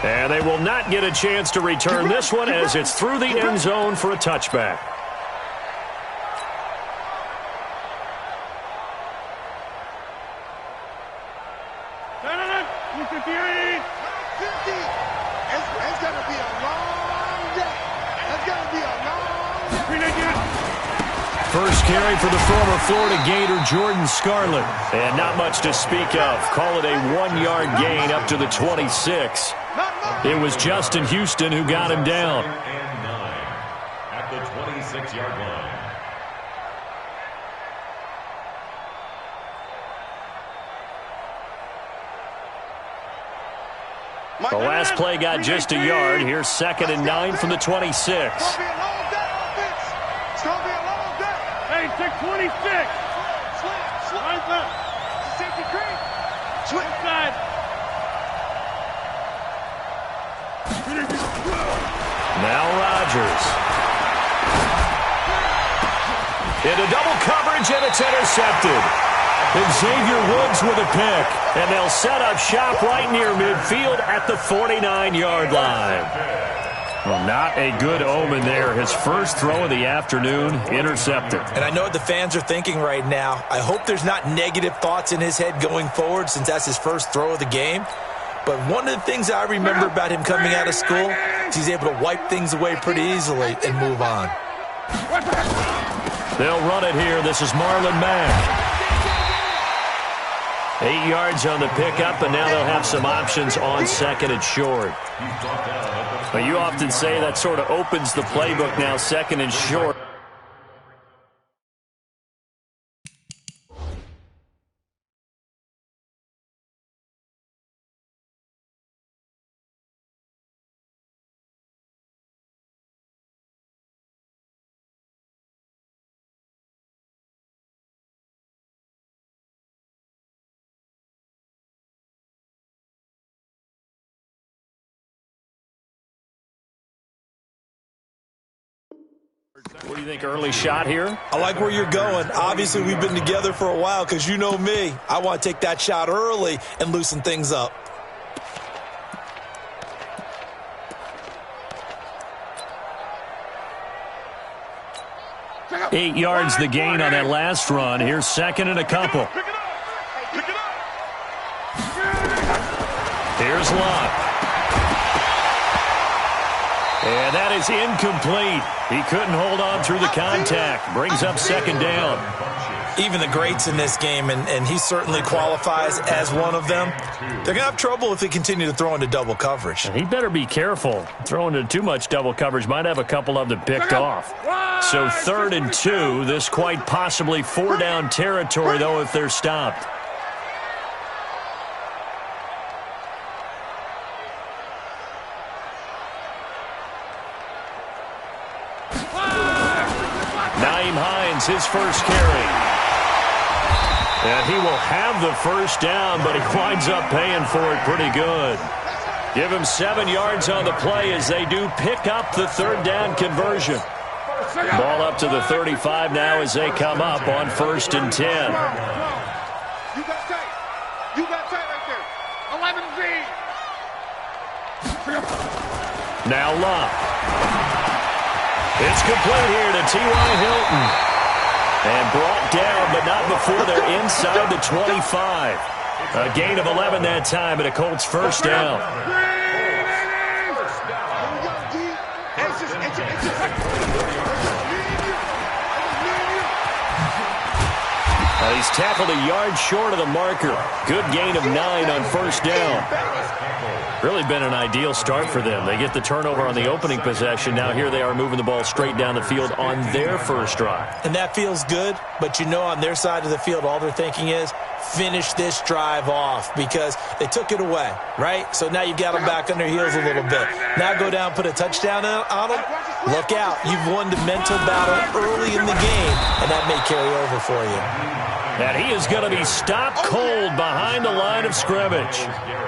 And they will not get a chance to return this one as it's through the end zone for a touchback. First carry for the former Florida Gator, Jordan Scarlett. And not much to speak of. Call it a 1-yard gain up to the 26. It was Justin Houston who got him down. And 9 at the 26-yard line. The last play got just a yard. Here's 2nd and 9 from the 26. Hey, take 26. Slide left. Safety creek. Swing side. Now Rodgers. Into double coverage, and it's intercepted. Xavier Woods with a pick. And they'll set up shop right near midfield at the 49-yard line. Well, not a good omen there. His first throw of the afternoon, intercepted. And I know what the fans are thinking right now. I hope there's not negative thoughts in his head going forward since that's his first throw of the game. But one of the things I remember about him coming out of school is he's able to wipe things away pretty easily and move on. They'll run it here. This is Marlon Mack. 8 yards on the pickup, and now they'll have some options on 2nd and short. But you often say that sort of opens the playbook now, 2nd and short. What do you think, early shot here? I like where you're going. Obviously, we've been together for a while because you know me. I want to take that shot early and loosen things up. Eight yards the gain on that last run. Here's 2nd and a couple. Here's Locke. And that is incomplete. He couldn't hold on through the contact. Brings up 2nd down. Even the greats in this game, and he certainly qualifies as one of them, they're going to have trouble if they continue to throw into double coverage. And he better be careful. Throwing into too much double coverage might have a couple of them picked off. So 3rd and 2. This quite possibly 4-down territory, though, if they're stopped. His first carry. And he will have the first down, but he winds up paying for it pretty good. Give him 7 yards on the play as they do pick up the 3rd down conversion. Ball up to the 35 now as they come up on 1st and 10. You got tight. You got tight right there. 11 Now Locke. It's complete here to T.Y. Hilton. And brought down, but not before they're inside the 25. A gain of 11 that time, and a Colts first down. He's tackled a yard short of the marker. Good gain of 9 on first down. Really been an ideal start for them. They get the turnover on the opening possession. Now here they are moving the ball straight down the field on their first drive. And that feels good, but you know on their side of the field all they're thinking is finish this drive off because they took it away, right? So now you've got them back on their heels a little bit. Now go down, put a touchdown on them. Look out. You've won the mental battle early in the game, and that may carry over for you. And he is going to be stopped cold behind the line of scrimmage.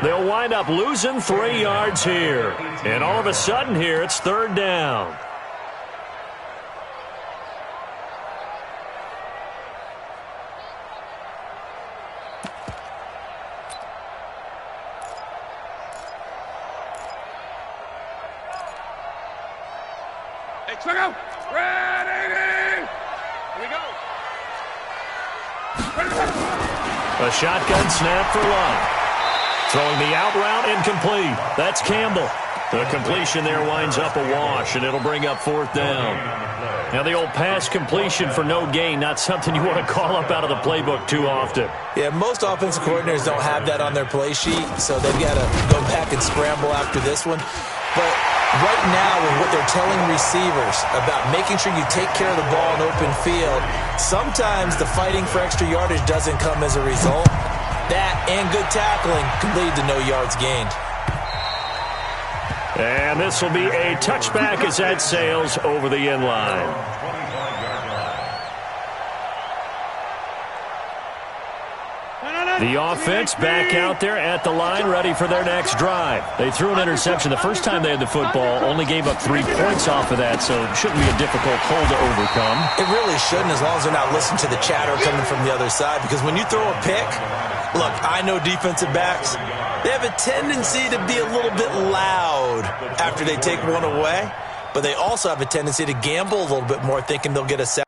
They'll wind up losing 3 yards here. And all of a sudden here, it's 3rd down. Extra. Ready. Here we go. A shotgun snap for Love. Throwing the out route incomplete. That's Campbell. The completion there winds up a wash, and it'll bring up 4th down. Now, the old pass completion for no gain, not something you want to call up out of the playbook too often. Yeah, most offensive coordinators don't have that on their play sheet, so they've got to go back and scramble after this one. But right now, with what they're telling receivers about making sure you take care of the ball in open field, sometimes the fighting for extra yardage doesn't come as a result. That and good tackling can lead to no yards gained. And this will be a touchback as that sails over the end line. The offense back out there at the line, ready for their next drive. They threw an interception the first time they had the football, only gave up 3 points off of that, so it shouldn't be a difficult hole to overcome. It really shouldn't, as long as they're not listening to the chatter coming from the other side, because when you throw a pick, look, I know defensive backs, they have a tendency to be a little bit loud after they take one away, but they also have a tendency to gamble a little bit more, thinking they'll get a sack.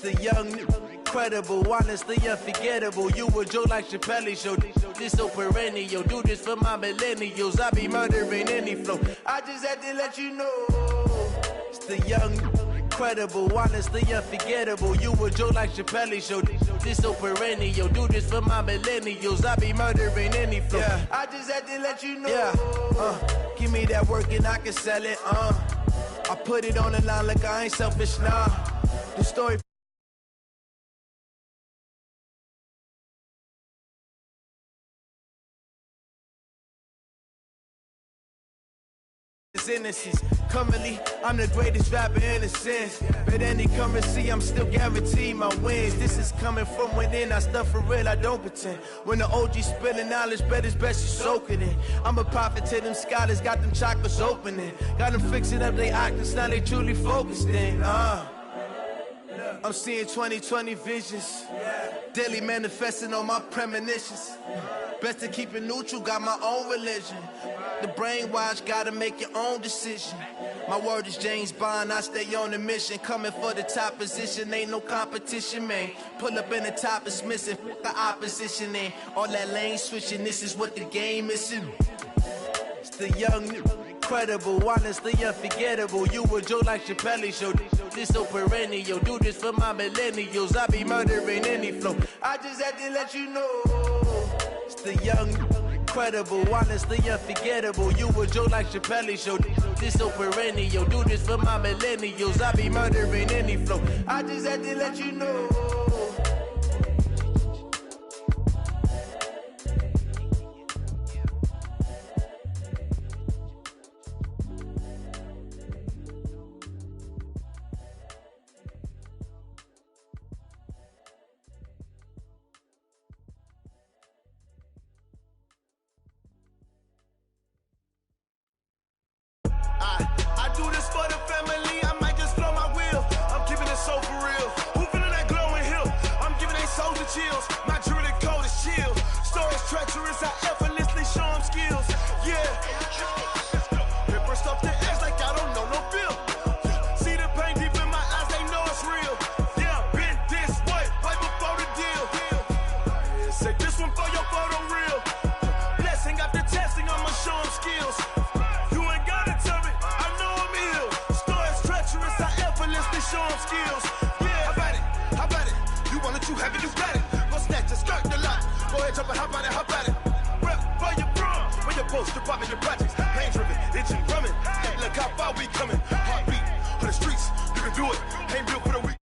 The young, incredible, honestly unforgettable. You a joke like Chappelle show. This so perennial. Do this for my millennials. I be murdering any flow. I just had to let you know. It's the young, incredible, honestly unforgettable. You a joke like Chappelle Show. This so perennial. Do this for my millennials. I be murdering any flow. Yeah. I just had to let you know. Yeah. Give me that work and I can sell it. I put it on the line like I ain't selfish, nah. The story. Innocence. Currently, I'm the greatest rapper in a sense. But any currency, I'm still guaranteed my wins. This is coming from within. I stuff for real, I don't pretend. When the OG spilling knowledge, bet it's best you soak it in. I'm a prophet to them scholars, got them chakras opening. Got them fixing up their octaves, now they truly focused in. I'm seeing 2020 visions. Daily manifesting on my premonitions. Best to keep it neutral, got my own religion. The brainwash, gotta make your own decision. My word is James Bond, I stay on the mission. Coming for the top position, ain't no competition, man. Pull up in the top is missing, the opposition in. All that lane switching, this is what the game is. It's the young, incredible, honestly unforgettable. You a joke like Chappelle Show. This so perennial. Do this for my millennials. I be murdering any flow. I just had to let you know. It's the young, incredible, honestly unforgettable. You a joke like Chappelle Show. This so perennial. Do this for my millennials. I be murdering any flow. I just had to let you know. I do this for the family, I might just blow my wheel. I'm keeping it so for real. Who feeling that glowing hill? I'm giving they souls the chills. My jewelry code is chill. Stories treacherous, I effortlessly show them skills. Yeah. Paper stuff to edge like I don't know no feel. See the pain deep in my eyes, they know it's real. Yeah, been this way, right before the deal. Say this one for your photo reel. Blessing after testing, I'ma show them skills. Show them skills. Yeah, how about it? You want it, you have it, you got it. Go snatch it, skirt the lot. Go ahead, jump it, how about it? Rep for your bro, for your post, your poppin' your projects. Pain driven, itching, drumming. Look how far we coming. Heartbeat on the streets, you can do it. Ain't built for the weak.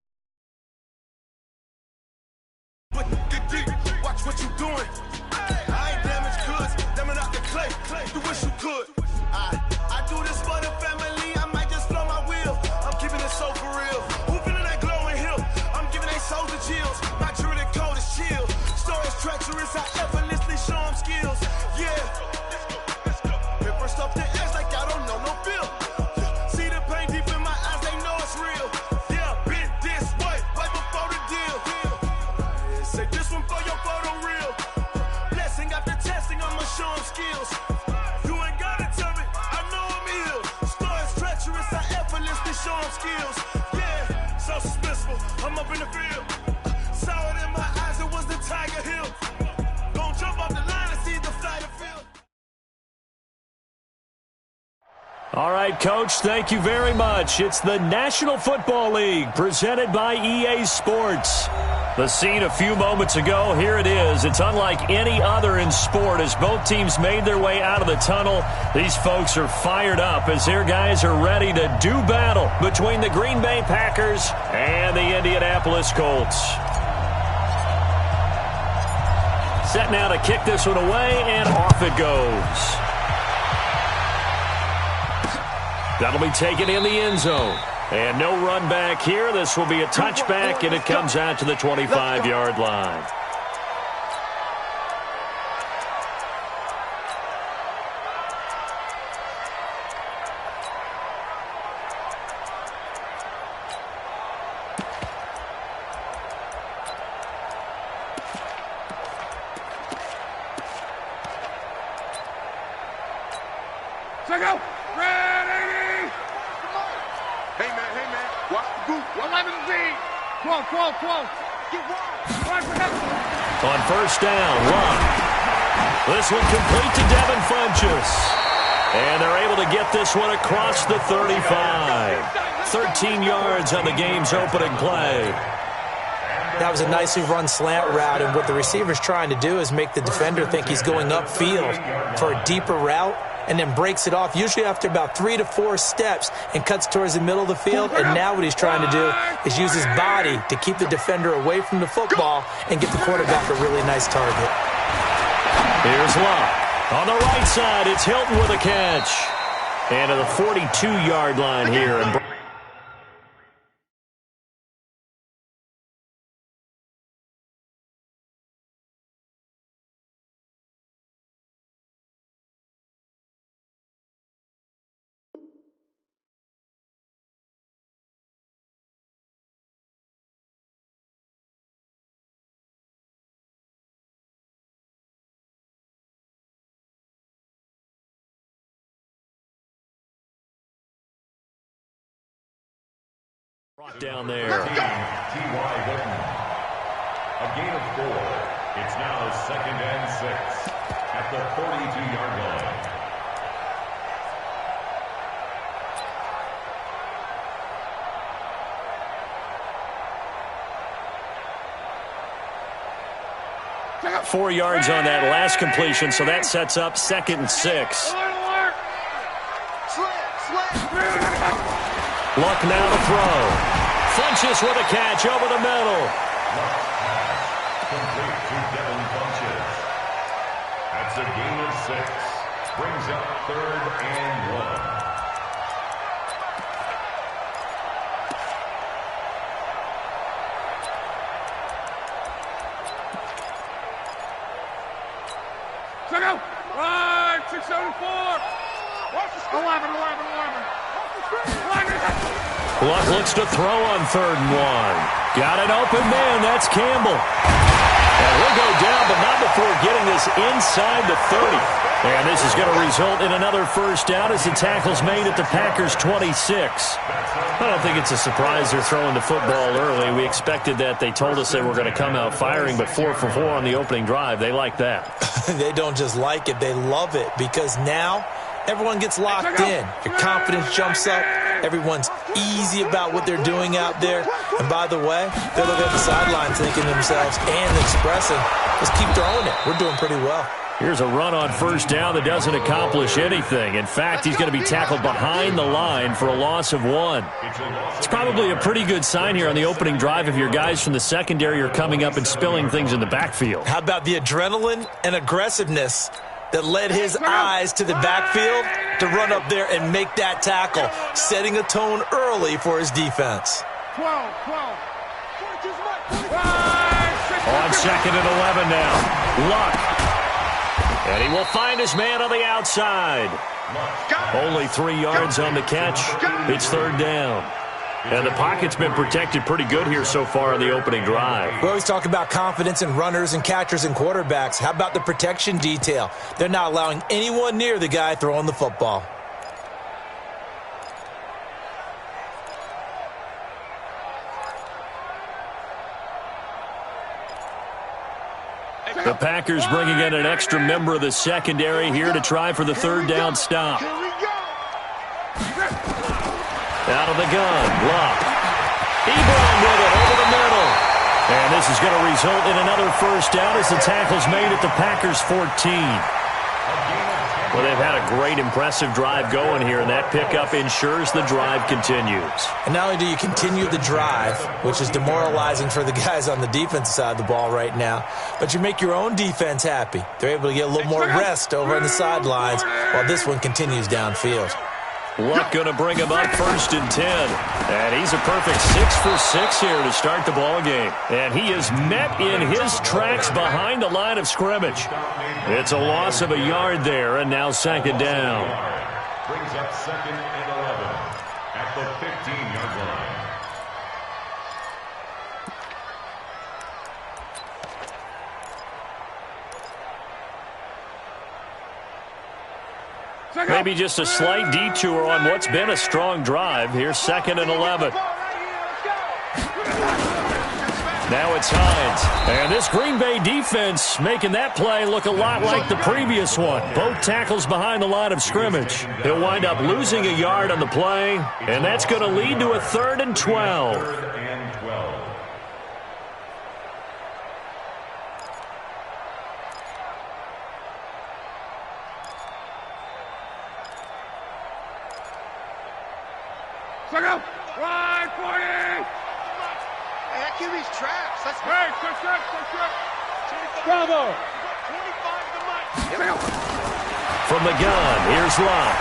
But get deep, watch what you doing. I ain't damaged goods, damn it out the clay. You wish you could. I do this for the family, I might just blow my wheel. I'm keeping it so for real. Who feeling that glowing hill? I'm giving they souls the chills. My jewelry code is chill. Stories treacherous, I effortlessly show them skills. Yeah. Paper stuff to edge like I don't know no feel. See the pain deep in my eyes, they know it's real. Yeah, been this way, right before the deal. Say this one for your photo reel. Blessing after testing, I'ma show them skills. You ain't gotta tell me, I know I'm ill. Stories treacherous, I effortlessly show them skills. Yeah, so suspenseful, I'm up in the field. Saw it in my eyes, it was the Tiger Hill. Gon' jump off the line and see the flight of field. All right, Coach, thank you very much. It's the National Football League presented by EA Sports. The scene a few moments ago, here it is. It's unlike any other in sport as both teams made their way out of the tunnel. These folks are fired up as their guys are ready to do battle between the Green Bay Packers and the Indianapolis Colts. Set now to kick this one away, and off it goes. That'll be taken in the end zone. And no run back here. This will be a touchback, and it comes out to the 25-yard line. Check out. Ready. Hey, man. Watch the boot. What line is the Z? Quo. Get wrong. On 1st down, run. This one complete to Devin Funchess. And they're able to get this one across the 35. 13 yards on the game's opening play. That was a nicely run slant route, and what the receiver's trying to do is make the defender think he's going upfield for a deeper route, and then breaks it off, usually after about 3 to 4 steps, and cuts towards the middle of the field. And now what he's trying to do is use his body to keep the defender away from the football and get the quarterback a really nice target. Here's Luck. On the right side, it's Hilton with a catch. And to the 42-yard line here. And down there. T.Y. Hilton. A gain of 4. It's now 2nd and 6 at the 42-yard line. Got 4 yards on that last completion, so that sets up 2nd and 6. Luck now to throw. Funches with a catch over the middle. Complete to Devin Funches. That's a gain of 6. Brings up 3rd and 1. Check out. Right, 674. 11. Luck looks to throw on 3rd and 1. Got an open man. That's Campbell. And he'll go down, but not before getting this inside the 30. And this is going to result in another first down as the tackle's made at the Packers' 26. I don't think it's a surprise they're throwing the football early. We expected that. They told us they were going to come out firing, but 4 for 4 on the opening drive. They like that. They don't just like it. They love it, because now everyone gets locked in. Your confidence jumps up. Everyone's easy about what they're doing out there. And by the way, they're looking at the sidelines thinking to themselves and expressing, just keep throwing it. We're doing pretty well. Here's a run on first down that doesn't accomplish anything. In fact, he's going to be tackled behind the line for a loss of 1. It's probably a pretty good sign here on the opening drive if your guys from the secondary are coming up and spilling things in the backfield. How about the adrenaline and aggressiveness that led his eyes to the backfield to run up there and make that tackle, setting a tone early for his defense. 12. On 2nd and 11 now. Luck. And he will find his man on the outside. Only 3 yards on the catch. It's 3rd down. And the pocket's been protected pretty good here so far on the opening drive. We always talk about confidence in runners and catchers and quarterbacks. How about the protection detail? They're not allowing anyone near the guy throwing the football. The Packers bringing in an extra member of the secondary here to try for the 3rd down stop. Out of the gun, Luck. Ebron with it over the middle. And this is going to result in another first down as the tackle's made at the Packers' 14. Well, they've had a great, impressive drive going here, and that pickup ensures the drive continues. And not only do you continue the drive, which is demoralizing for the guys on the defensive side of the ball right now, but you make your own defense happy. They're able to get a little more rest over on the sidelines while this one continues downfield. Luck going to bring him up 1st and 10. And he's a perfect 6 for 6 here to start the ball game. And he is met in his tracks behind the line of scrimmage. It's a loss of a yard there, and now 2nd down. Brings up 2nd and 11 at the 15-yard line. Maybe just a slight detour on what's been a strong drive. Here's 2nd and 11. Now it's Hines. And this Green Bay defense making that play look a lot like the previous one. Both tackles behind the line of scrimmage. He'll wind up losing a yard on the play, and that's going to lead to a 3rd and 12. Third and 12. Second out. Right, 40. Hey, that QB's traps. That's Hey, check. Bravo. 25 to the mic. From the gun, here's Luck.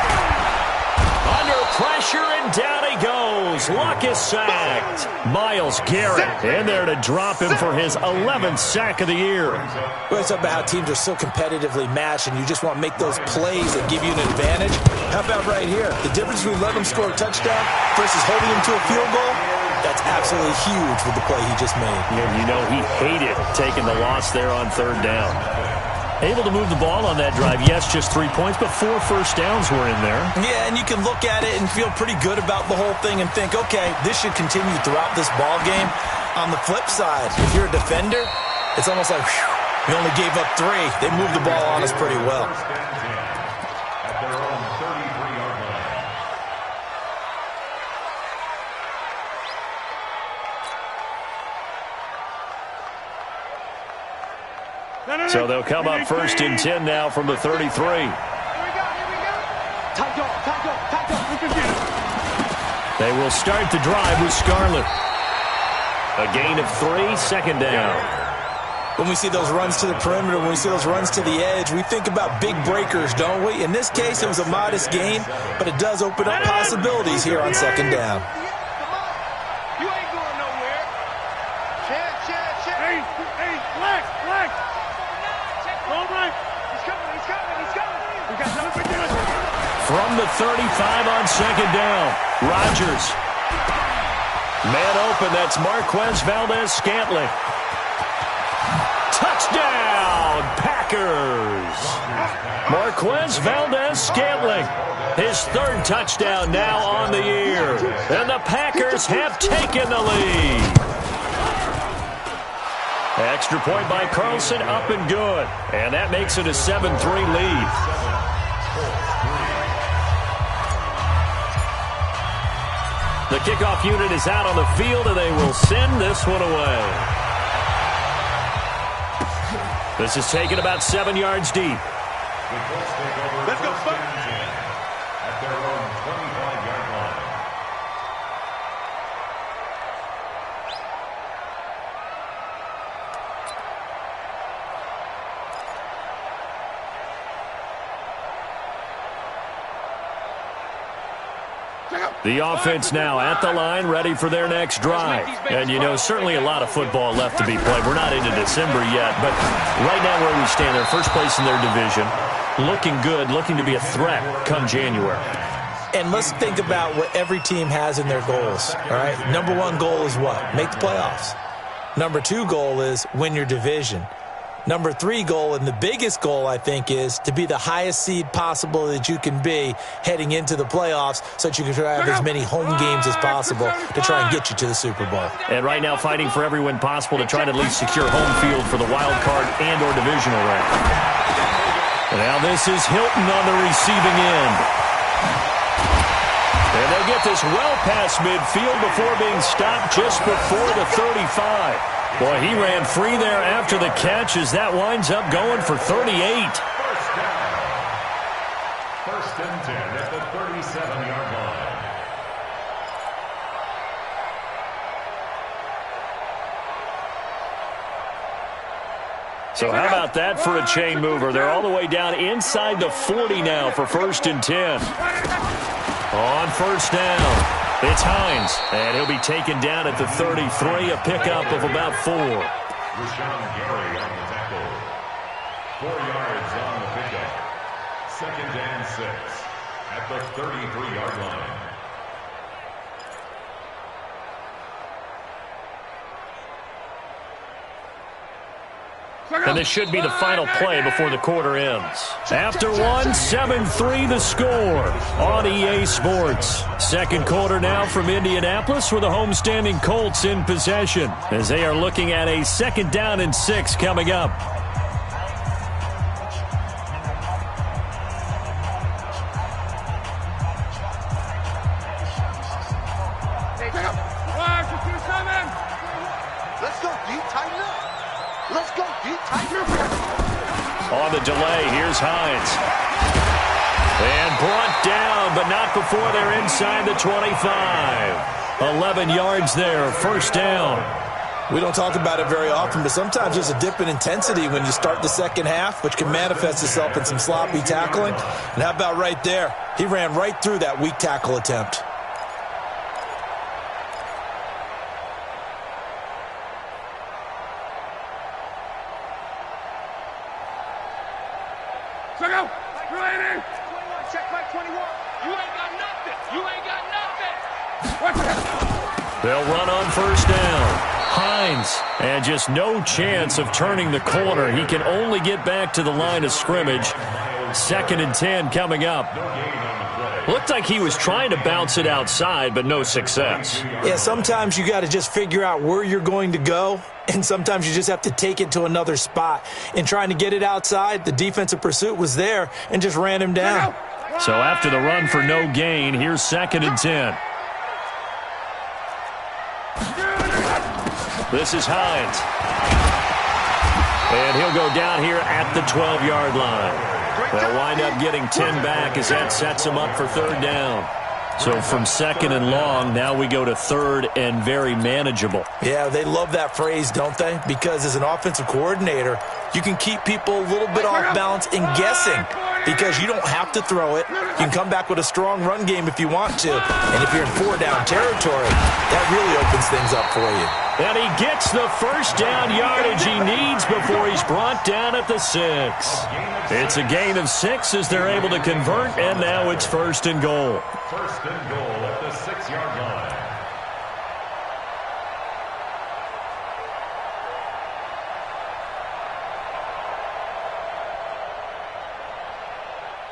Under pressure, and down he goes. Luck is sacked. Myles Garrett in there to drop him for his 11th sack of the year. Well, it's about how teams are so competitively matched, and you just want to make those plays that give you an advantage. How about right here? The difference between letting him score a touchdown versus holding him to a field goal, that's absolutely huge with the play he just made. And you know he hated taking the loss there on 3rd down. Able to move the ball on that drive. Yes, just 3 points, but 4 first downs were in there. Yeah, and you can look at it and feel pretty good about the whole thing and think, okay, this should continue throughout this ball game. On the flip side, if you're a defender, it's almost like, whew, we only gave up 3. They moved the ball on us pretty well. First and 10 at their own 33-yard line. So they'll come up 1st and 10 now from the 33. Here we go. Tight dog. They will start the drive with Scarlett. A gain of 3, 2nd down. When we see those runs to the perimeter, when we see those runs to the edge, we think about big breakers, don't we? In this case, it was a modest gain, but it does open up possibilities here on 2nd down. You ain't going nowhere. Check. Hey, flex. All right. He's coming. We got something to do. From the 35 on 2nd down, Rodgers. Man open, that's Marquez Valdez-Scantling. Touchdown, Packers! Marquez Valdez-Scantling, his 3rd touchdown now on the year. And the Packers have taken the lead. Extra point by Carlson, up and good. And that makes it a 7-3 lead. The kickoff unit is out on the field, and they will send this one away. This is taken about 7 yards deep. Let's go, Buck. At their own 25-yard line. The offense now at the line, ready for their next drive. And, you know, certainly a lot of football left to be played. We're not into December yet, but right now where we stand, they're first place in their division. Looking good, looking to be a threat come January. And let's think about what every team has in their goals, all right? Number 1 goal is what? Make the playoffs. Number 2 goal is win your division. Number 3 goal, and the biggest goal, I think, is to be the highest seed possible that you can be heading into the playoffs so that you can try to have as many home games as possible to try and get you to the Super Bowl. And right now fighting for every win possible to try to at least secure home field for the wild card and or divisional round. And now this is Hilton on the receiving end. And they get this well past midfield before being stopped just before the 35. Boy, he ran free there after the catch as that winds up going for 38. First down. 1st and 10 at the 37-yard line. So how about that for a chain mover? They're all the way down inside the 40 now for 1st and 10. On 1st down. It's Hines, and he'll be taken down at the 33, a pickup of about 4. Rashawn Gary on the tackle. 4 yards on the pickup. 2nd and 6 at the 33-yard line. And this should be the final play before the quarter ends. After one, 7-3 the score on EA Sports. Second quarter now from Indianapolis with the homestanding Colts in possession as they are looking at a 2nd down and 6 coming up. On the delay, here's Hines. And brought down, but not before they're inside the 25. 11 yards there, 1st down. We don't talk about it very often, but sometimes there's a dip in intensity when you start the second half, which can manifest itself in some sloppy tackling. And how about right there? He ran right through that weak tackle attempt. They'll run on 1st down. Hines, and just no chance of turning the corner. He can only get back to the line of scrimmage. 2nd and 10 coming up. Looked like he was trying to bounce it outside, but no success. Yeah, sometimes you got to just figure out where you're going to go, and sometimes you just have to take it to another spot. In trying to get it outside, the defensive pursuit was there and just ran him down. So after the run for no gain, here's 2nd and 10. This is Hines. And he'll go down here at the 12-yard line. They'll wind up getting 10 back as that sets them up for 3rd down. So from 2nd and long, now we go to 3rd and very manageable. Yeah, they love that phrase, don't they? Because as an offensive coordinator, you can keep people a little bit off balance and guessing because you don't have to throw it. You can come back with a strong run game if you want to. And if you're in 4-down territory, that really opens things up for you. And he gets the 1st down yardage he needs before he's brought down at the 6. It's a gain of 6 as they're able to convert, and now it's 1st and goal. 1st and goal at the 6-yard line.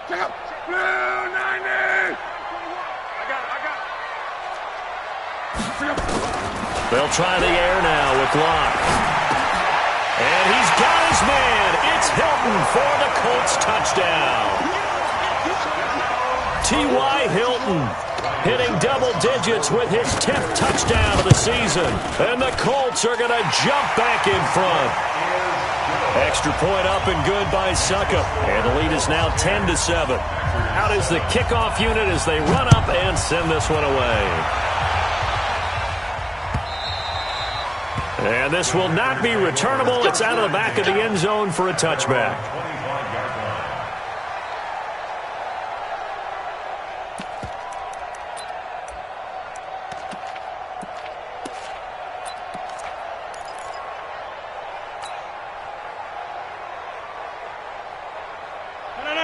Blue 90! I got it. They'll try the air now with Locke. And he's got his man. It's Hilton for the Colts touchdown. T.Y. Hilton hitting double digits with his 10th touchdown of the season. And the Colts are going to jump back in front. Extra point up and good by Suckup. And the lead is now 10-7. Out is the kickoff unit as they run up and send this one away. And this will not be returnable. It's out of the back of the end zone for a touchback.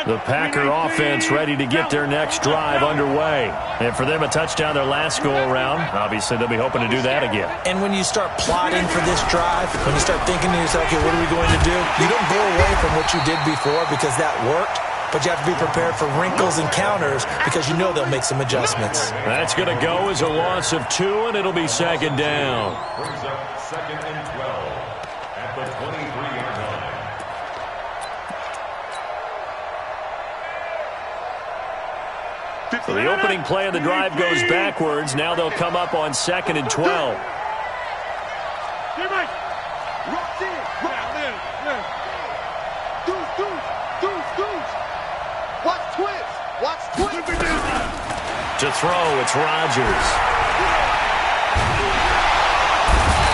The Packer offense ready to get their next drive underway. And for them, a touchdown their last go-around. Obviously, they'll be hoping to do that again. And when you start plotting for this drive, when you start thinking to yourself, okay, what are we going to do? You don't go away from what you did before because that worked. But you have to be prepared for wrinkles and counters because you know they'll make some adjustments. That's going to go as a loss of 2, and it'll be 2nd down. Brings up 2nd and 12 at the 23-yard line. So the opening play of the drive goes backwards. Now they'll come up on 2nd and 12. To throw, it's Rodgers.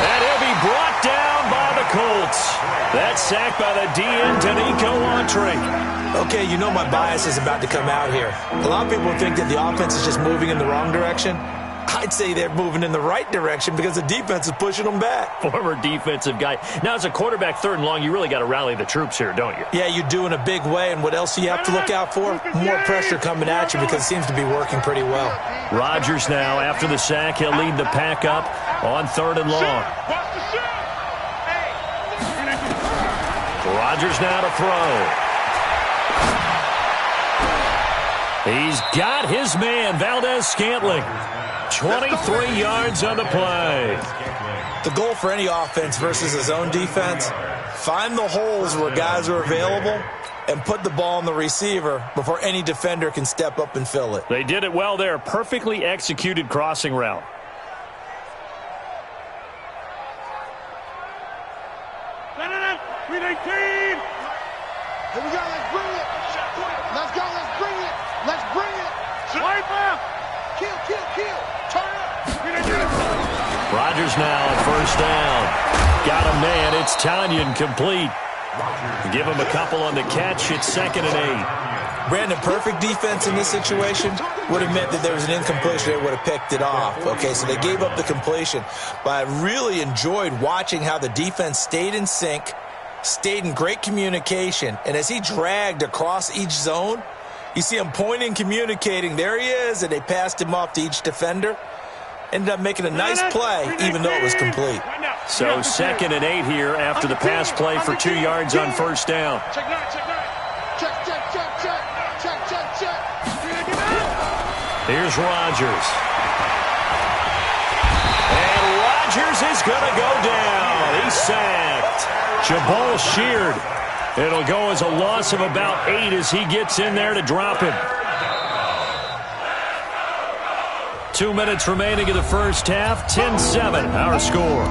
And he'll be brought down by the Colts. That's sacked by the DN, Danico Autry. Okay, you know my bias is about to come out here. A lot of people think that the offense is just moving in the wrong direction. I'd say they're moving in the right direction because the defense is pushing them back. Former defensive guy. Now, as a quarterback 3rd and long, you really got to rally the troops here, don't you? Yeah, you do in a big way, and what else do you have to look out for? More pressure coming at you because it seems to be working pretty well. Rodgers now, after the sack, he'll lead the pack up on 3rd and long. Rodgers now to throw. He's got his man, Valdez-Scantling. 23 yards on the play. The goal for any offense versus his own defense, find the holes where guys are available and put the ball on the receiver before any defender can step up and fill it. They did it well there. Perfectly executed crossing route. Here we go, let's bring it. Let's go, let's bring it. Let's bring it. Swipe up. Kill. Turn up. Rodgers now at first down. Got a man. It's Tanyan complete. Give him a couple on the catch. It's 2nd and 8. Brandon, perfect defense in this situation would have meant that there was an incompletion. They would have picked it off. Okay, so they gave up the completion. But I really enjoyed watching how the defense stayed in sync, stayed in great communication, and as he dragged across each zone, you see him pointing, communicating. There he is, and they passed him off to each defender. Ended up making a nice play, even though it was complete. So 2nd and 8 here after the pass play for 2 yards on first down. Check. Here's Rodgers. And Rodgers is going to go down. He's sacked. Jabal sheared. It'll go as a loss of about 8 as he gets in there to drop him. 2 minutes remaining in the first half. 10-7, our score.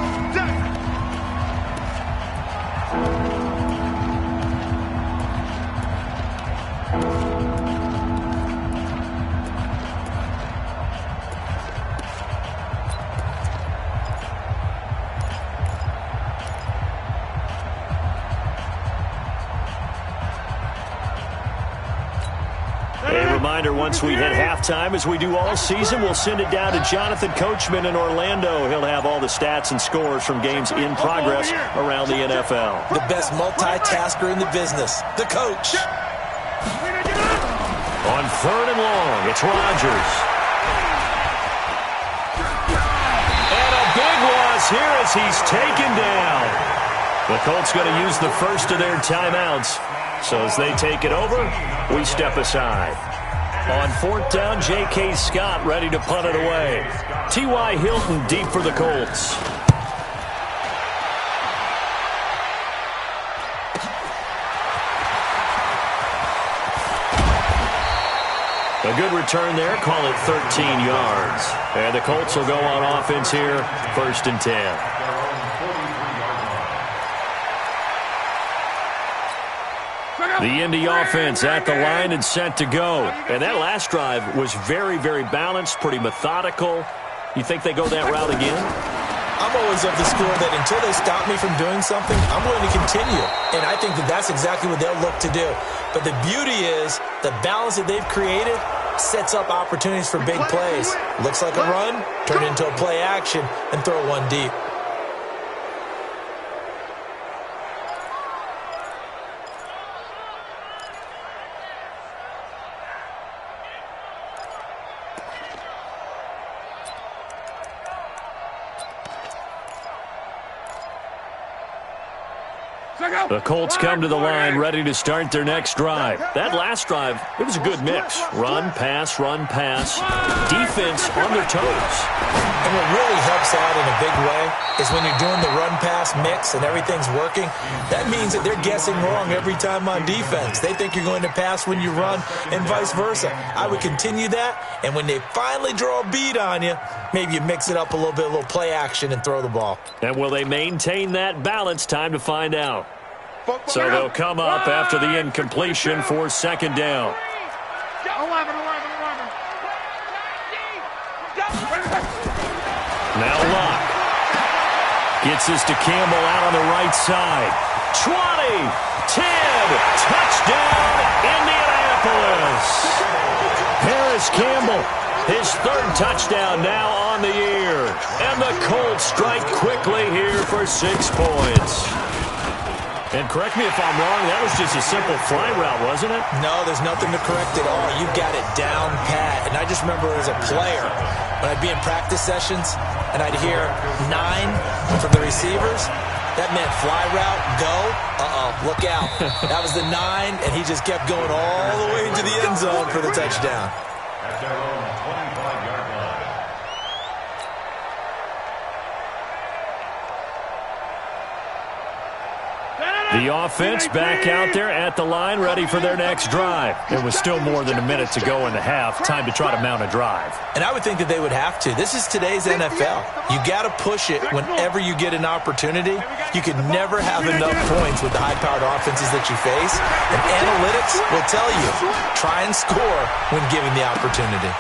Once we hit halftime, as we do all season, we'll send it down to Jonathan Coachman in Orlando. He'll have all the stats and scores from games in progress around the NFL. The best multitasker in the business, the coach. On 3rd and long, it's Rodgers. And a big loss here as he's taken down. The Colts going to use the first of their timeouts. So as they take it over, we step aside. On 4th down, J.K. Scott ready to punt it away. T.Y. Hilton deep for the Colts. A good return there, call it 13 yards. And the Colts will go on offense here, 1st and 10. The Indy offense at the line and set to go. And that last drive was very, very balanced, pretty methodical. You think they go that route again? I'm always of the school that until they stop me from doing something, I'm going to continue. And I think that that's exactly what they'll look to do. But the beauty is the balance that they've created sets up opportunities for big plays. Looks like a run, turn into a play action, and throw one deep. The Colts come to the line ready to start their next drive. That last drive, it was a good mix. Run, pass, defense on their toes. And what really helps out in a big way is when you're doing the run-pass mix and everything's working, that means that they're guessing wrong every time on defense. They think you're going to pass when you run and vice versa. I would continue that, and when they finally draw a beat on you, maybe you mix it up a little bit, a little play action, and throw the ball. And will they maintain that balance? Time to find out. So they'll come up after the incompletion for 2nd down. Now Locke gets this to Campbell out on the right side. 20, 10, touchdown, Indianapolis. Paris Campbell, his 3rd touchdown now on the year. And the Colts strike quickly here for 6 points. And correct me if I'm wrong, that was just a simple fly route, wasn't it? No, there's nothing to correct at all. You got it down pat. And I just remember as a player, when I'd be in practice sessions and I'd hear 9 from the receivers, that meant fly route, go. Uh-oh, look out. That was the 9, and he just kept going all the way into the end zone for the touchdown. At their own 25-yard line. The offense back out there at the line, ready for their next drive. There was still more than a minute to go in the half. Time to try to mount a drive. And I would think that they would have to. This is today's NFL. You got to push it whenever you get an opportunity. You can never have enough points with the high-powered offenses that you face. And analytics will tell you, try and score when given the opportunity.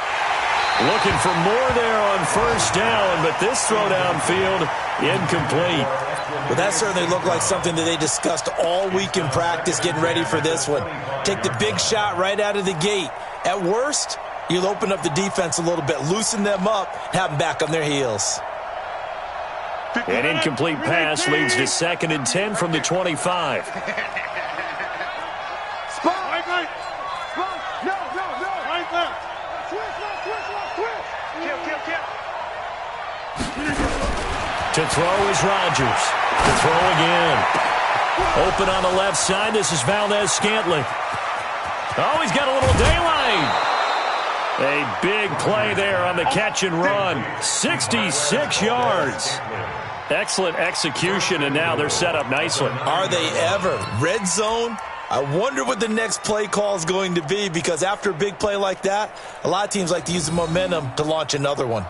Looking for more there on first down, but this throw downfield incomplete. Well, that certainly looked like something that they discussed all week in practice getting ready for this one. Take the big shot right out of the gate. At worst, you'll open up the defense a little bit, loosen them up, have them back on their heels. An incomplete pass leads to 2nd and 10 from the 25. Spot. Right. Spot. No. Right there. Switch. Kill. To throw is Rodgers. To throw again. Open on the left side. This is Valdez-Scantling. Oh, he's got a little daylight. A big play there on the catch and run. 66 yards. Excellent execution, and now they're set up nicely. Are they ever? Red zone? I wonder what the next play call is going to be, because after a big play like that, a lot of teams like to use the momentum to launch another one.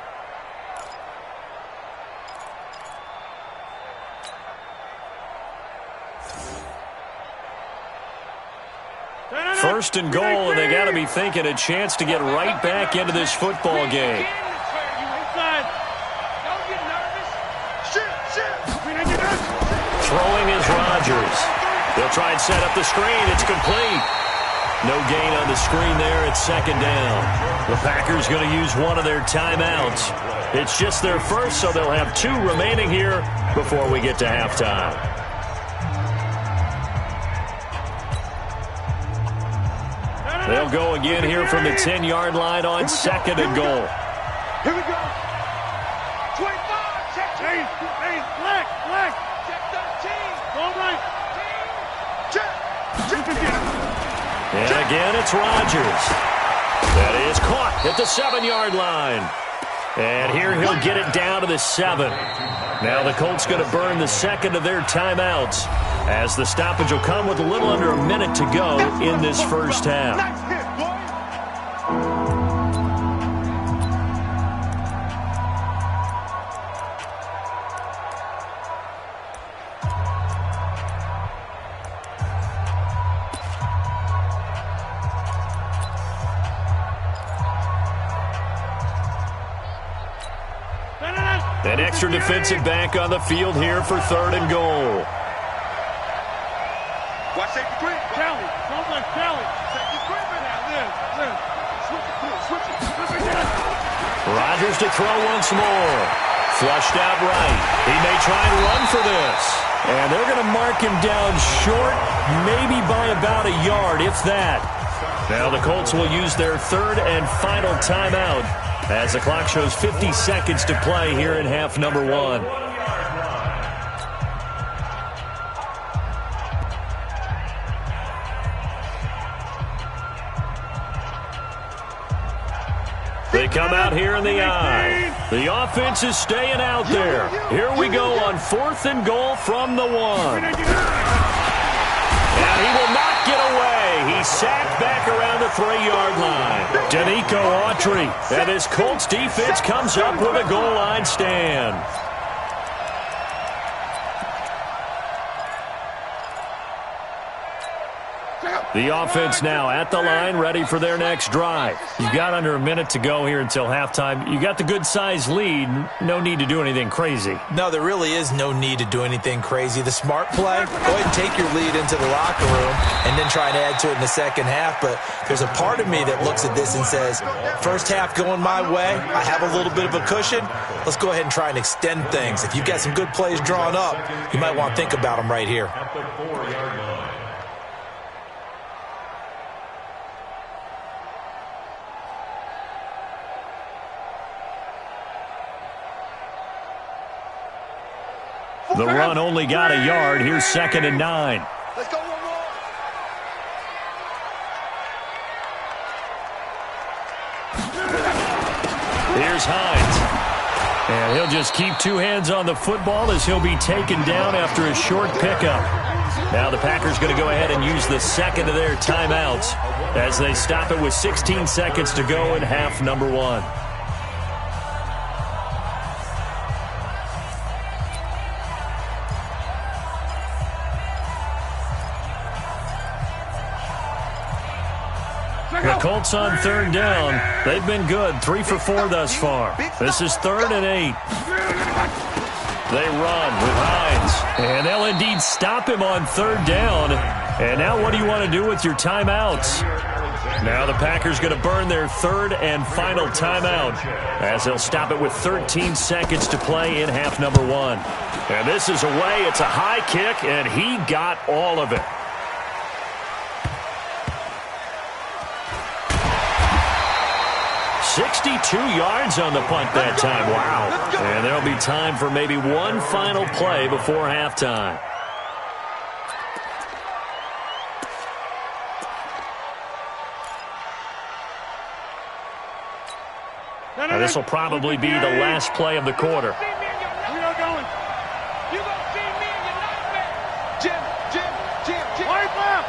First and goal, and they got to be thinking a chance to get right back into this football game. Throwing is Rodgers. They'll try and set up the screen. It's complete. No gain on the screen there. It's 2nd down. The Packers going to use one of their timeouts. It's just their first, so they'll have 2 remaining here before we get to halftime. They'll go again here from the 10-yard line on 2nd and goal. Here we go. 25. Check. Hey, black. Check 13. All right. Check. And again, it's Rodgers. That is caught at the 7-yard line. And here he'll get it down to the 7. Now the Colts going to burn the 2nd of their timeouts, as the stoppage will come with a little under a minute to go in this first half. Nice hit, boy. An extra defensive back on the field here for 3rd and goal. Watch safety quick. Kelly. Don't let Kelly. Safety quick. Switch it. Rodgers to throw once more. Flushed out right. He may try and run for this. And they're going to mark him down short, maybe by about a yard, if that. Now the Colts will use their 3rd and final timeout, as the clock shows 50 seconds to play here in half number 1. They come out here in the eye. The offense is staying out there. Here we go on 4th and goal from the 1. And he will not get away. He's sacked back around the 3-yard line. Danico Autry. And this Colts defense comes up with a goal line stand. The offense now at the line, ready for their next drive. You've got under a minute to go here until halftime. You got the good-sized lead. No need to do anything crazy. No, there really is no need to do anything crazy. The smart play, go ahead and take your lead into the locker room and then try and add to it in the second half. But there's a part of me that looks at this and says, first half going my way, I have a little bit of a cushion. Let's go ahead and try and extend things. If you've got some good plays drawn up, you might want to think about them right here. At the 4-yard line. The run only got a yard. Here's 2nd and 9. Let's Here's Hines. And he'll just keep two hands on the football as he'll be taken down after a short pickup. Now the Packers going to go ahead and use the second of their timeouts as they stop it with 16 seconds to go in half number 1. The Colts on third down. They've been good, 3 for 4 thus far. This is 3rd and 8. They run with Hines, and they'll indeed stop him on third down. And now what do you want to do with your timeouts? Now the Packers going to burn their third and final timeout as they'll stop it with 13 seconds to play in half number 1. And this is away. It's a high kick, and he got all of it. 62 yards on the punt that time. Wow. And there'll be time for maybe one final play before halftime. Now, this will probably be the last play of the quarter. We are going. You gonna see me in your nightmare. Jim. Wipe up.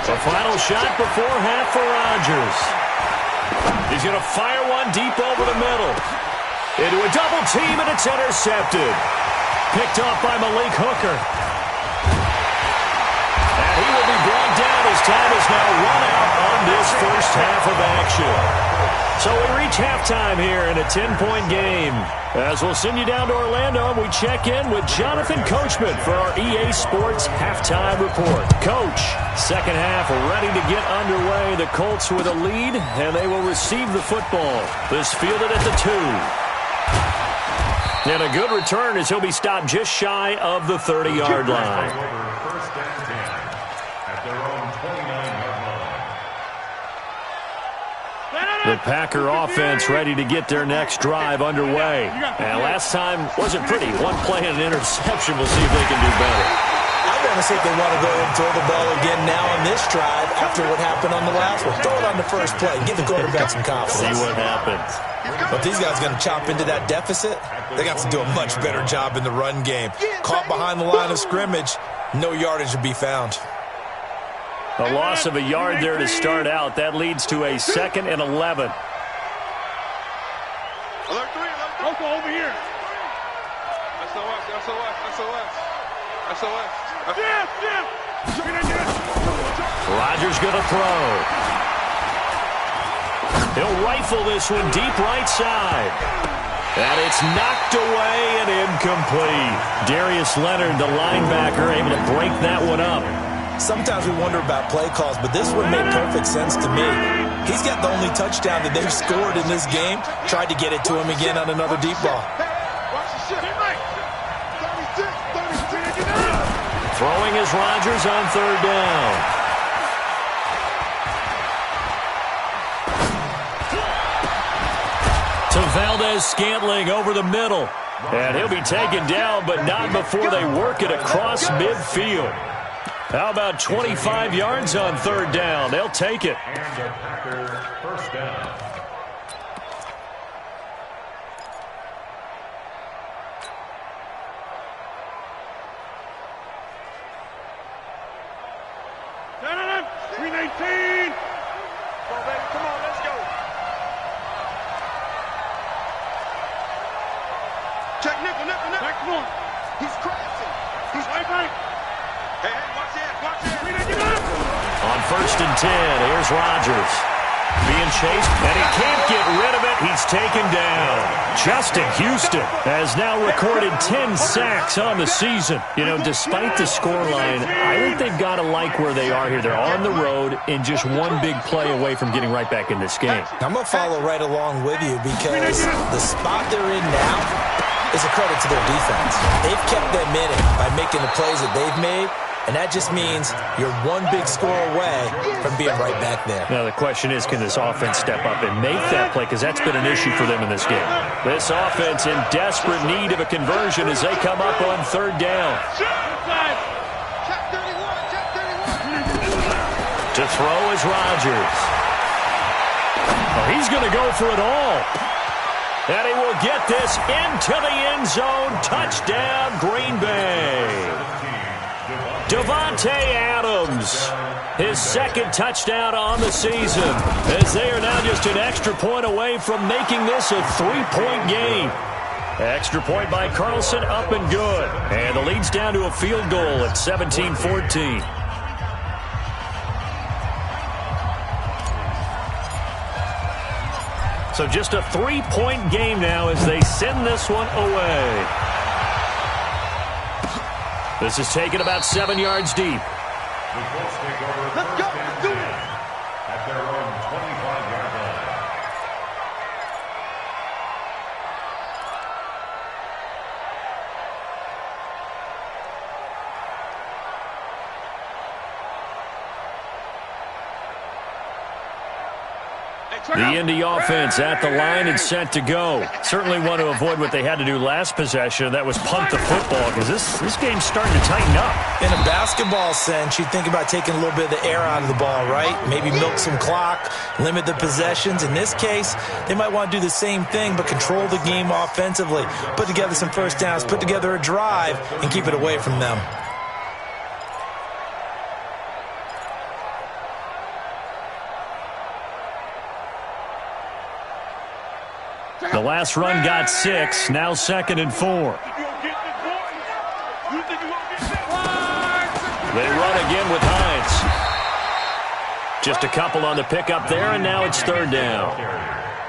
The final shot before half for Rodgers. He's going to fire one deep over the middle. Into a double team, and it's intercepted. Picked off by Malik Hooker. And he will be brought down as time is now run out on this first half of action. So we reach halftime here in a 10-point game. As we'll send you down to Orlando, we check in with Jonathan Coachman for our EA Sports Halftime Report. Coach, second half ready to get underway. The Colts with a lead, and they will receive the football. This fielded at the 2. And a good return as he'll be stopped just shy of the 30-yard line. First and 10 at their own 29-yard line. The Packer offense ready to get their next drive underway. And last time wasn't pretty. One play and an interception. We'll see if they can do better. I want to see if they want to go and throw the ball again now on this drive after what happened on the last one. Throw it on the first play. Give the quarterback some confidence. See what happens. But these guys going to chop into that deficit, they got to do a much better job in the run game. Caught behind the line of scrimmage, no yardage to be found. A loss of a yard there to start out. That leads to a 2nd and 11. Alert 3. Local over here. SOS. Jim. Rodgers going to throw. He'll rifle this one deep right side. And it's knocked away and incomplete. Darius Leonard, the linebacker, able to break that one up. Sometimes we wonder about play calls, but this one made perfect sense to me. He's got the only touchdown that they've scored in this game. Tried to get it to him again on another deep ball. Throwing is Rodgers on third down. To Valdez-Scantling over the middle. And he'll be taken down, but not before they work it across midfield. How about 25 yards on third down? They'll take it. And the Packers first down. Down 319. Come on, baby. Come on, let's go. Check nickel. Back one. He's crashing. He's right. Hey, watch it. On 1st and 10, here's Rodgers. Being chased, and he can't get rid of it. He's taken down. Justin Houston has now recorded 10 sacks on the season. You know, despite the scoreline, I think they've got to like where they are here. They're on the road and just one big play away from getting right back in this game. I'm going to follow right along with you because the spot they're in now is a credit to their defense. They've kept them in it by making the plays that they've made. And that just means you're one big score away from being right back there. Now, the question is, can this offense step up and make that play? Because that's been an issue for them in this game. This offense in desperate need of a conversion as they come up on third down. To throw is Rodgers. He's going to go for it all. And he will get this into the end zone. Touchdown, Green Bay. Davante Adams, his second touchdown on the season, as they are now just an extra point away from making this a 3-point game. Extra point by Carlson, up and good. And the lead's down to a field goal at 17-14. So just a 3-point game now as they send this one away. This is taken about 7 yards deep. The Colts take over. Let's go. Let's do it. At their own 25-yard line. The Indy offense at the line and set to go. Certainly want to avoid what they had to do last possession. That was punt the football, because this game's starting to tighten up. In a basketball sense, you think about taking a little bit of the air out of the ball, right? Maybe milk some clock, limit the possessions. In this case, they might want to do the same thing, but control the game offensively. Put together some first downs, put together a drive, and keep it away from them. The last run got 6, now 2nd and 4. They run again with Hines. Just a couple on the pickup there, and now it's 3rd down.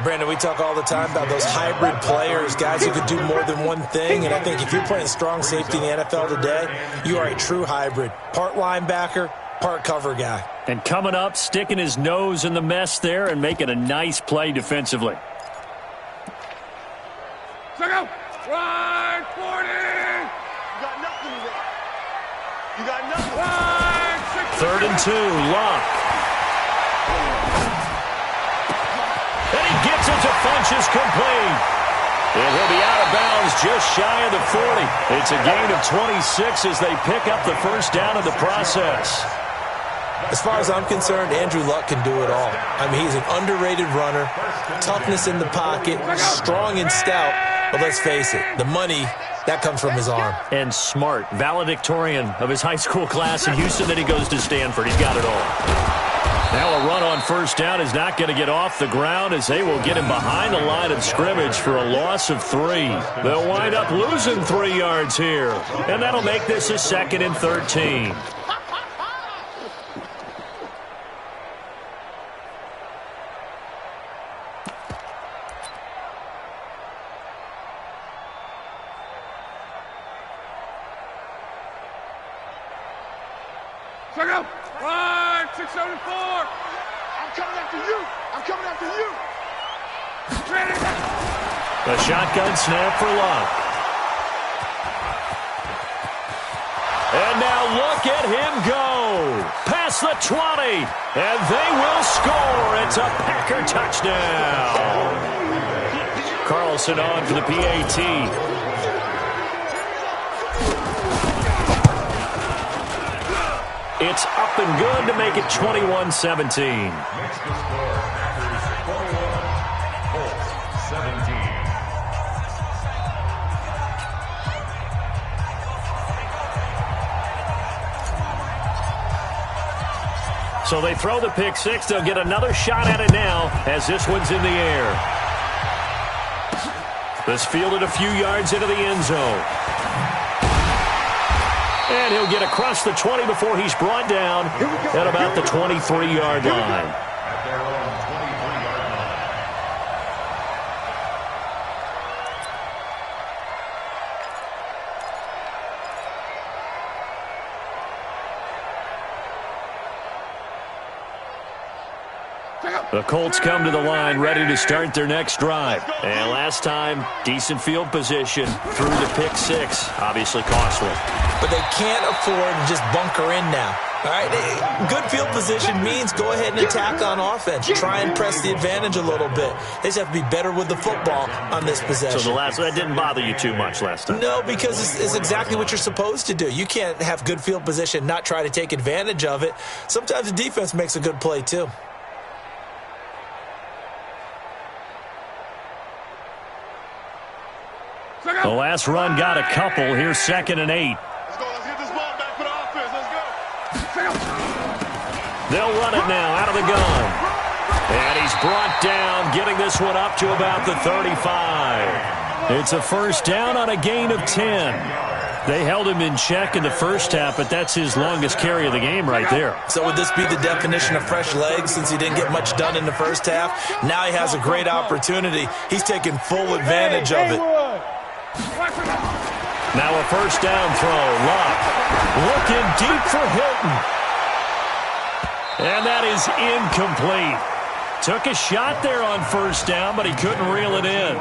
Brandon, we talk all the time about those hybrid players, guys who could do more than one thing, and I think if you're playing strong safety in the NFL today, you are a true hybrid. Part linebacker, part cover guy. And coming up, sticking his nose in the mess there and making a nice play defensively. Run 40! You got nothing there. You got nothing. 3rd and 2, Luck. And he gets it to Funchess complete. And he'll be out of bounds just shy of the 40. It's a gain of 26 as they pick up the first down in the process. As far as I'm concerned, Andrew Luck can do it all. I mean, he's an underrated runner, toughness in the pocket, strong and stout. But let's face it, the money, that comes from his arm. And smart, valedictorian of his high school class in Houston. Then he goes to Stanford. He's got it all. Now a run on first down is not going to get off the ground as they will get him behind the line of scrimmage for a loss of 3. They'll wind up losing 3 yards here. And that'll make this a 2nd and 13. Run 674! I'm coming after you! I'm coming after you! A shotgun snap for Luck. And now look at him go. Past the 20. And they will score. It's a Packer touchdown. Carlson on for the PAT. It's up and good to make it 21-17. Makes the score Packers 21, Colts 17. So they throw the pick 6. They'll get another shot at it now as this one's in the air. This fielded a few yards into the end zone. And he'll get across the 20 before he's brought down at about the 23-yard line. At their own 23-yard line. The Colts come to the line ready to start their next drive. And last time, decent field position through the pick 6. Obviously costly. But they can't afford to just bunker in now. All right, good field position means go ahead and attack on offense. Try and press the advantage a little bit. They just have to be better with the football on this possession. So that didn't bother you too much last time? No, because it's exactly what you're supposed to do. You can't have good field position, not try to take advantage of it. Sometimes the defense makes a good play too. last run got a couple. Here's 2nd and 8. Let's go. Let's get this ball back for the offense. Let's go. They'll run it now out of the gun. And he's brought down, getting this one up to about the 35. It's a first down on a gain of 10. They held him in check in the first half, but that's his longest carry of the game right there. So would this be the definition of fresh legs since he didn't get much done in the first half? Now he has a great opportunity. He's taking full advantage of it. Now a first down throw. Luck looking deep for Hilton. And that is incomplete. Took a shot there on first down, but he couldn't reel it in.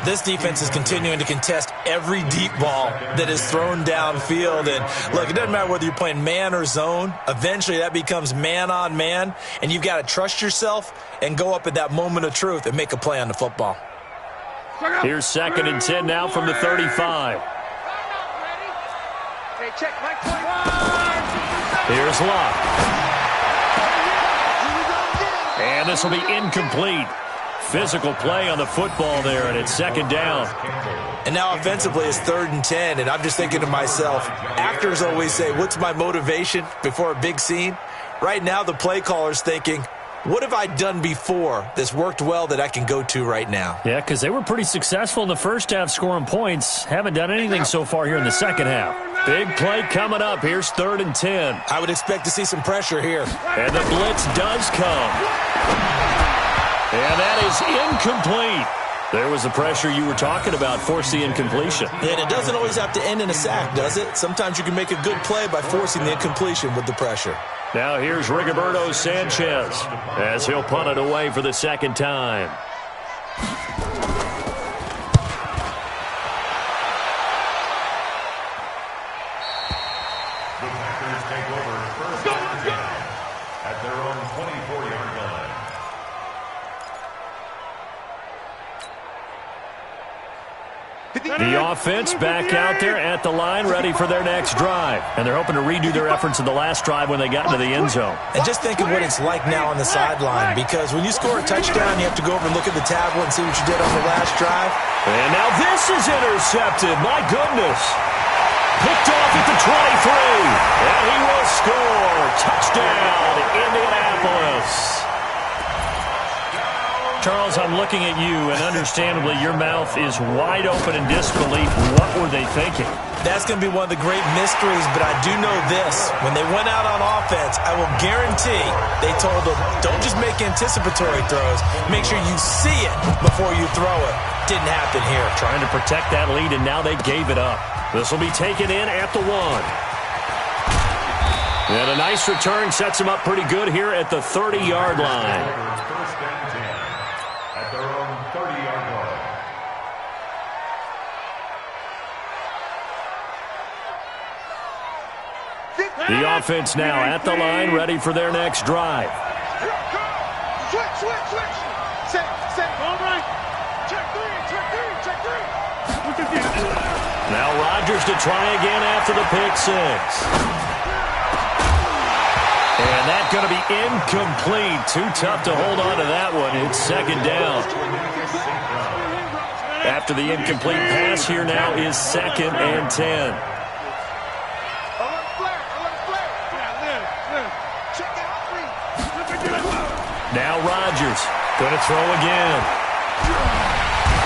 This defense is continuing to contest every deep ball that is thrown downfield. And look, it doesn't matter whether you're playing man or zone. Eventually that becomes man on man, and you've got to trust yourself and go up at that moment of truth and make a play on the football. Here's 2nd and 10 now from the 35. Hey, check Mike 21. Here's Luck. And this will be incomplete. Physical play on the football there, and it's 2nd down. And now offensively it's 3rd and 10, and I'm just thinking to myself, actors always say, what's my motivation before a big scene? Right now the play caller's thinking, what have I done before that's worked well that I can go to right now? Yeah, because they were pretty successful in the first half scoring points. Haven't done anything so far here in the second half. Big play coming up. Here's 3rd and 10. I would expect to see some pressure here. And the blitz does come. And that is incomplete. There was the pressure you were talking about, force the incompletion. And it doesn't always have to end in a sack, does it? Sometimes you can make a good play by forcing the incompletion with the pressure. Now here's Rigoberto Sanchez as he'll punt it away for the 2nd time. The Packers take over 1st and 10 at their own 24-yard line. The offense back out there at the line, ready for their next drive. And they're hoping to redo their efforts in the last drive when they got into the end zone. And just think of what it's like now on the sideline, because when you score a touchdown, you have to go over and look at the tablet and see what you did on the last drive. And now this is intercepted. My goodness. Picked off at the 23. And he will score. Touchdown, Indianapolis. Charles, I'm looking at you, and understandably, your mouth is wide open in disbelief. What were they thinking? That's going to be one of the great mysteries, but I do know this. When they went out on offense, I will guarantee they told them, don't just make anticipatory throws. Make sure you see it before you throw it. Didn't happen here. Trying to protect that lead, and now they gave it up. This will be taken in at the 1. And a nice return sets them up pretty good here at the 30-yard line. First and 10 at their own 30-yard line. The offense now at the line, ready for their next drive. Switch. Set. All right. Check three. Now Rodgers to try again after the pick 6. And that's going to be incomplete. Too tough to hold on to that one. It's 2nd down. After the incomplete pass, here now is 2nd and 10. Now Rodgers going to throw again.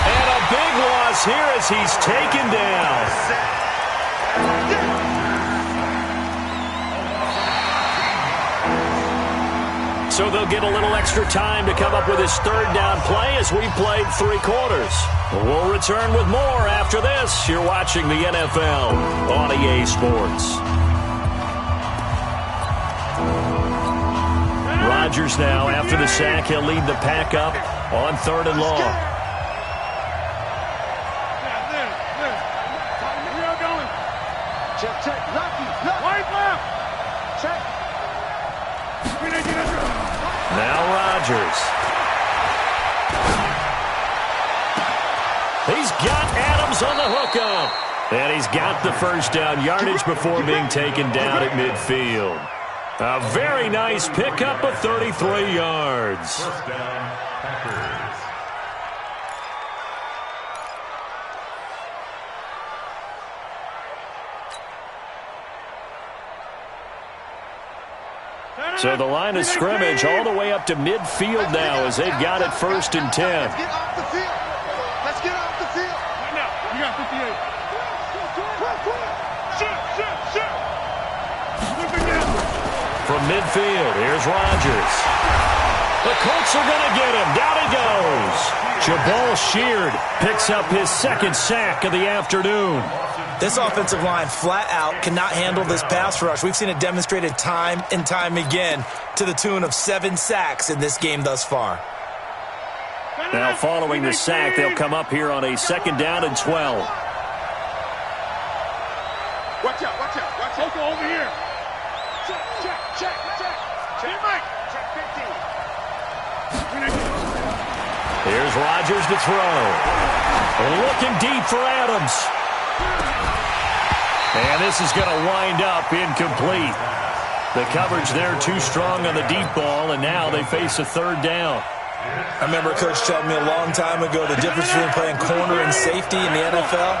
And a big loss here as he's taken down. So they'll get a little extra time to come up with his 3rd down play as we've played 3 quarters. We'll return with more after this. You're watching the NFL on EA Sports. Rodgers now, after the sack, he'll lead the pack up on 3rd and long. Check. Lucky. Right left. Check. Now Rodgers. He's got Adams on the hookup. And he's got the first down yardage before being taken down at midfield. A very nice pickup of 33 yards. First down, Packers. So the line of scrimmage all the way up to midfield now as they've got it 1st and 10. Let's get off the field. Let's get off the field. Right now. You got 58. From midfield, here's Rodgers. The Colts are going to get him. Down he goes. Jabal Sheard picks up his 2nd sack of the afternoon. This offensive line flat out cannot handle this pass rush. We've seen it demonstrated time and time again to the tune of 7 sacks in this game thus far. Now following the sack, they'll come up here on a 2nd down and 12. Watch out, watch out, watch out. Over here. Check. Mike. Check 15. Here's Rodgers to throw. Looking deep for Adams. And this is going to wind up incomplete. The coverage there too strong on the deep ball, and now they face a 3rd down. I remember Coach telling me a long time ago the difference between playing corner and safety in the NFL.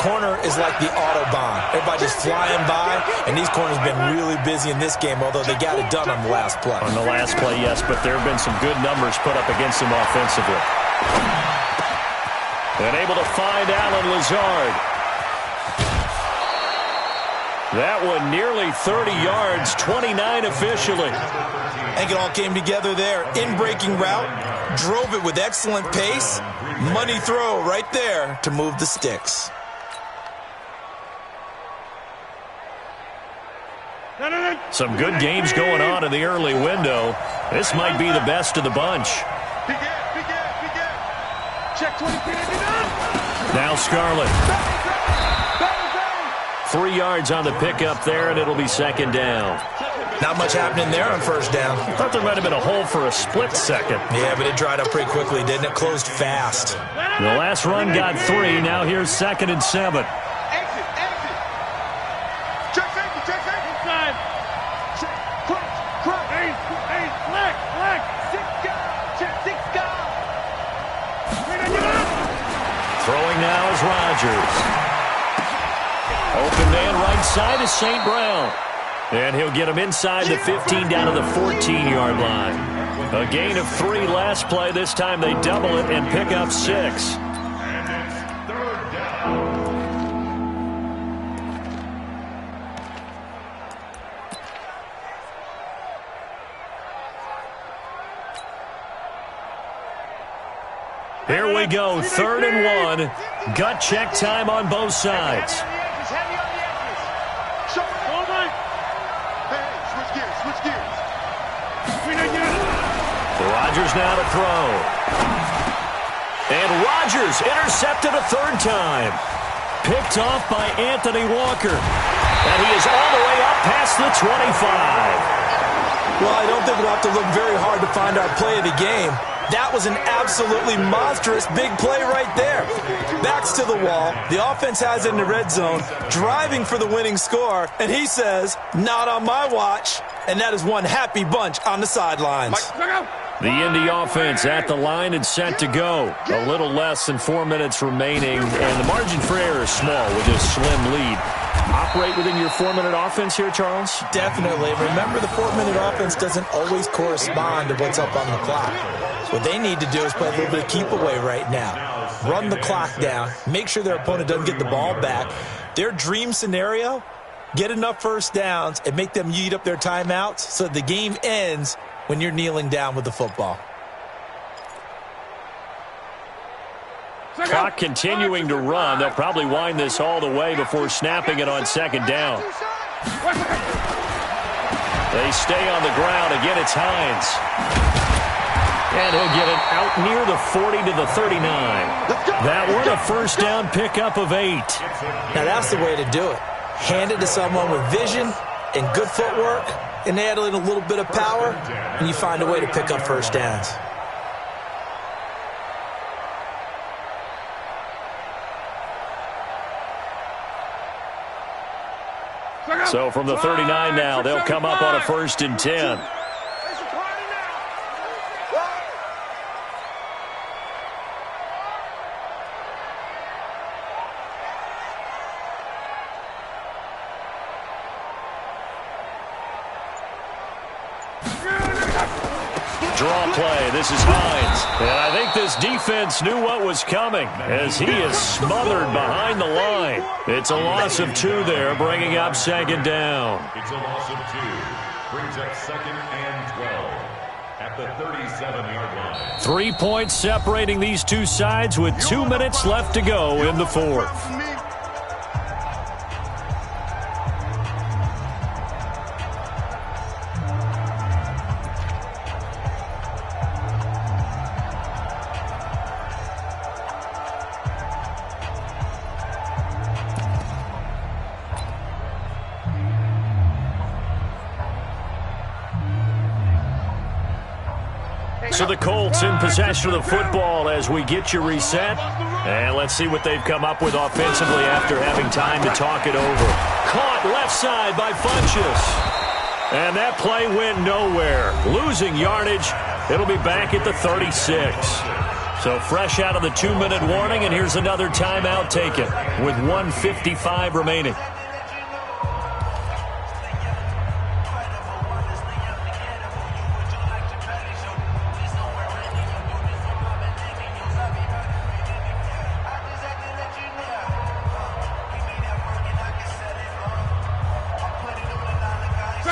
Corner is like the Autobahn. Everybody just flying by, and these corners have been really busy in this game, although they got it done on the last play. On the last play, yes, but there have been some good numbers put up against them offensively. And able to find Allen Lazard. That one nearly 30 yards, 29 officially. I think it all came together there. In-breaking route, drove it with excellent pace. Money throw right there to move the sticks. Some good games going on in the early window. This might be the best of the bunch. Check 23. Now Scarlett. 3 yards on the pickup there, and it'll be 2nd down. Not much happening there on 1st down. I thought there might have been a hole for a split second. Yeah, but it dried up pretty quickly, didn't it? Closed fast. The last run got 3. Now here's 2nd and 7. Exit. Check safety. Inside. Check. Crunch. Hey, flex. 6 guys. Check 6 guys. Throwing now is Rodgers. Open man right side is St. Brown. And he'll get him inside the 15 down to the 14-yard line. A gain of 3 last play. This time they double it and pick up 6. And it's 3rd down. Here we go, 3rd and 1. Gut check time on both sides. Heavy on the edges. Show it. Hold on. Hey, switch gears. Rodgers now to throw. And Rodgers intercepted a 3rd time. Picked off by Anthony Walker. And he is all the way up past the 25. Well, I don't think we'll have to look very hard to find our play of the game. That was an absolutely monstrous big play right there. Backs to the wall. The offense has it in the red zone, driving for the winning score. And he says, not on my watch. And that is one happy bunch on the sidelines. The Indy offense at the line and set to go. A little less than 4 minutes remaining, and the margin for error is small with this slim lead. Operate within your 4-minute offense here, Charles? Definitely. Remember, the 4-minute offense doesn't always correspond to what's up on the clock. What they need to do is play a little bit of keep away right now. Run the clock down. Make sure their opponent doesn't get the ball back. Their dream scenario, get enough 1st downs and make them eat up their timeouts so the game ends when you're kneeling down with the football. Clock continuing to run. They'll probably wind this all the way before snapping it on 2nd down. They stay on the ground. Again, it's Hines. And he'll get it out near the 40 to the 39. That one a 1st down pickup of 8. Now that's the way to do it. Hand it to someone with vision and good footwork, and add in a little bit of power, and you find a way to pick up 1st downs. So from the 39 now, they'll come up on a 1st and 10. draw play. This is Hines. And I think this defense knew what was coming as he is smothered behind the line. It's a loss of 2 there, bringing up second down. It's a loss of 2. Brings up second and 12 at the 37-yard line. 3 points separating these two sides with 2 minutes left to go in the fourth. So the Colts in possession of the football as we get you reset. And let's see what they've come up with offensively after having time to talk it over. Caught left side by Funchess. And that play went nowhere. Losing yardage. It'll be back at the 36. So fresh out of the 2-minute warning, and here's another timeout taken with 1:55 remaining.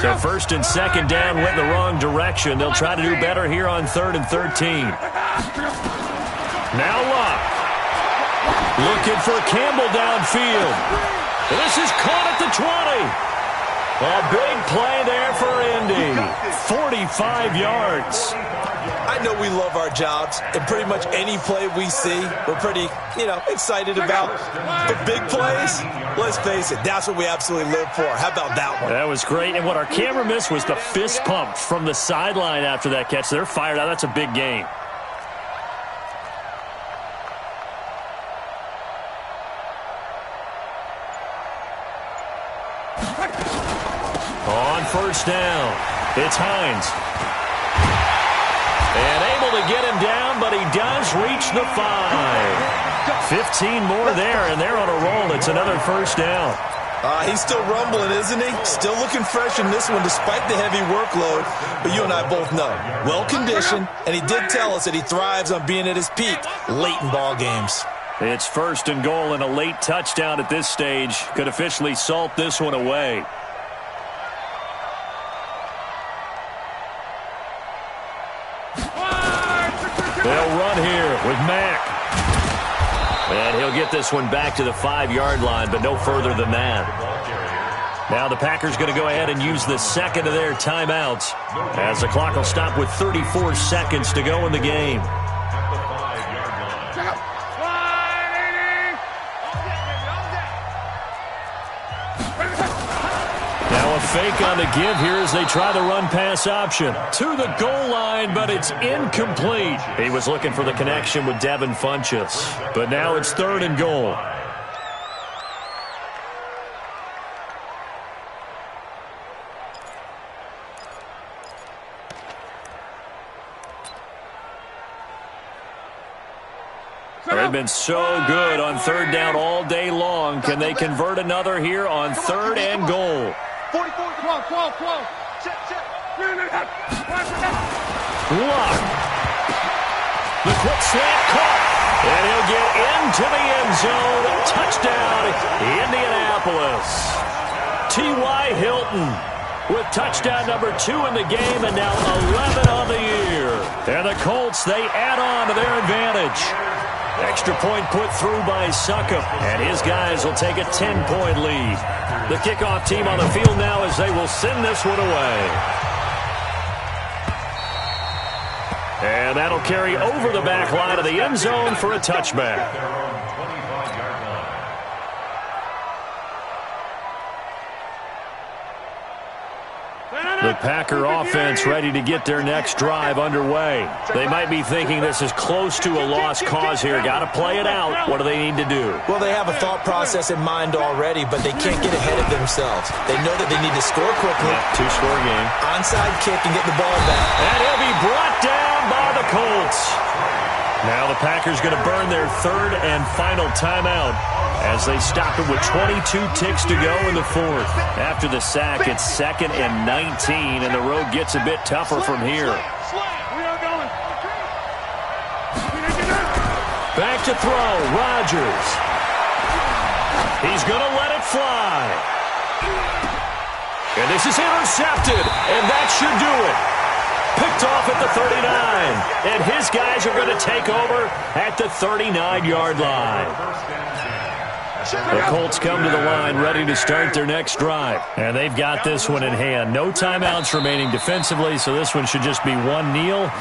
So first and second down went in the wrong direction. They'll try to do better here on 3rd and 13. Now Luck. Looking for Campbell downfield. And this is caught at the 20. A big play there for Indy. 45 yards. I know we love our jobs, and pretty much any play we see, we're pretty, excited about. But big plays, let's face it, that's what we absolutely live for. How about that one? That was great, and what our camera missed was the fist pump from the sideline after that catch. They're fired out. That's a big game. On first down, it's Hines. And able to get him down, but he does reach the 5. 15 more there, and they're on a roll. It's another first down. He's still rumbling, isn't he? Still looking fresh in this one despite the heavy workload. But you and I both know, well-conditioned, and he did tell us that he thrives on being at his peak late in ball games. It's first and goal, and a late touchdown at this stage could officially salt this one away. They'll run here with Mack. And he'll get this one back to the 5-yard line, but no further than that. Now the Packers going to go ahead and use the second of their timeouts as the clock will stop with 34 seconds to go in the game. Fake on the give here as they try the run-pass option. To the goal line, but it's incomplete. He was looking for the connection with Devin Funchess. But now it's 3rd and goal. They've been so good on 3rd down all day long. Can they convert another here on 3rd and goal? 44, 12. Check. Luck. The quick slant caught. And he'll get into the end zone. Touchdown, Indianapolis. T.Y. Hilton with touchdown number 2 in the game and now 11 on the year. And the Colts, they add on to their advantage. Extra point put through by Succop, and his guys will take a 10-point lead. The kickoff team on the field now as they will send this one away. And that'll carry over the back line of the end zone for a touchback. The Packer offense ready to get their next drive underway. They might be thinking this is close to a lost cause here. Got to play it out. What do they need to do? Well, they have a thought process in mind already, but they can't get ahead of themselves. They know that they need to score quickly. Yeah, 2-score game. Onside kick and get the ball back. And he'll be brought down by the Colts. Now the Packers going to burn their 3rd and final timeout as they stop it with 22 ticks to go in the 4th. After the sack, it's 2nd and 19, and the road gets a bit tougher from here. Back to throw, Rodgers. He's going to let it fly. And this is intercepted, and that should do it. Picked off at the 39, and his guys are going to take over at the 39-yard line. The Colts come to the line ready to start their next drive. And they've got this one in hand. No timeouts remaining defensively, so this one should just be one kneel.